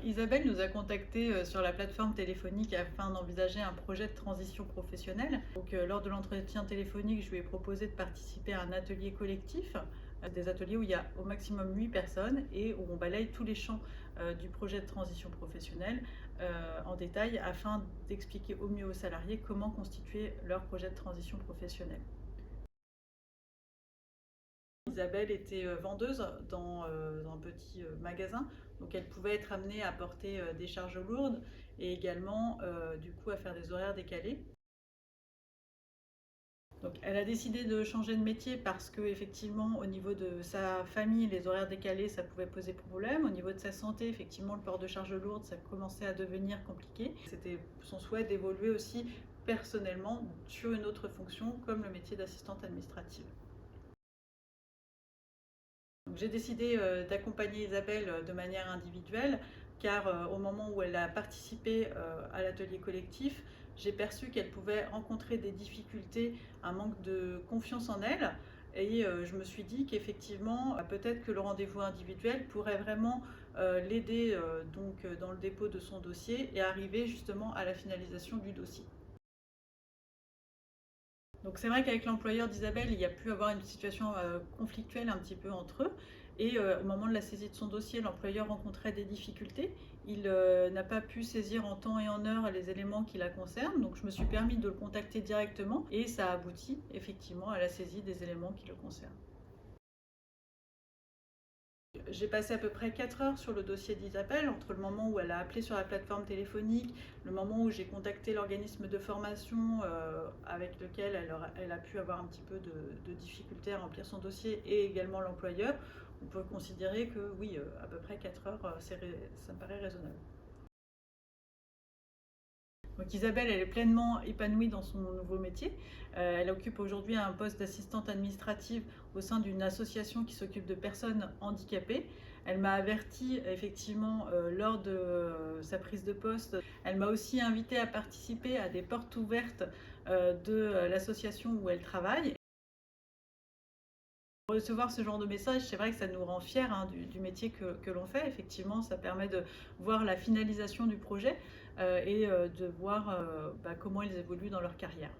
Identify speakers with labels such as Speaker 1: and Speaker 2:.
Speaker 1: Isabelle nous a contactés sur la plateforme téléphonique afin d'envisager un projet de transition professionnelle. Lors de l'entretien téléphonique, je lui ai proposé de participer à un atelier collectif, des ateliers où il y a au maximum 8 personnes et où on balaye tous les champs du projet de transition professionnelle en détail afin d'expliquer au mieux aux salariés comment constituer leur projet de transition professionnelle. Isabelle était vendeuse dans un petit magasin, donc elle pouvait être amenée à porter des charges lourdes et également du coup à faire des horaires décalés. Donc elle a décidé de changer de métier parce que effectivement au niveau de sa famille, les horaires décalés ça pouvait poser problème. Au niveau de sa santé, effectivement le port de charges lourdes ça commençait à devenir compliqué. C'était son souhait d'évoluer aussi personnellement sur une autre fonction comme le métier d'assistante administrative. J'ai décidé d'accompagner Isabelle de manière individuelle car au moment où elle a participé à l'atelier collectif, j'ai perçu qu'elle pouvait rencontrer des difficultés, un manque de confiance en elle et je me suis dit qu'effectivement peut-être que le rendez-vous individuel pourrait vraiment l'aider dans le dépôt de son dossier et arriver justement à la finalisation du dossier. Donc c'est vrai qu'avec l'employeur d'Isabelle, il y a pu avoir une situation conflictuelle un petit peu entre eux. Et au moment de la saisie de son dossier, l'employeur rencontrait des difficultés. Il n'a pas pu saisir en temps et en heure les éléments qui la concernent. Donc je me suis permis de le contacter directement et ça aboutit effectivement à la saisie des éléments qui le concernent. J'ai passé à peu près 4 heures sur le dossier d'Isabelle, entre le moment où elle a appelé sur la plateforme téléphonique, le moment où j'ai contacté l'organisme de formation avec lequel elle a pu avoir un petit peu de difficulté à remplir son dossier et également l'employeur. On peut considérer que oui, à peu près 4 heures, ça me paraît raisonnable. Donc Isabelle, elle est pleinement épanouie dans son nouveau métier. Elle occupe aujourd'hui un poste d'assistante administrative au sein d'une association qui s'occupe de personnes handicapées. Elle m'a averti effectivement lors de sa prise de poste. Elle m'a aussi invité à participer à des portes ouvertes de l'association où elle travaille. Recevoir ce genre de message, c'est vrai que ça nous rend fiers du métier que l'on fait. Effectivement, ça permet de voir la finalisation du projet et de voir comment ils évoluent dans leur carrière.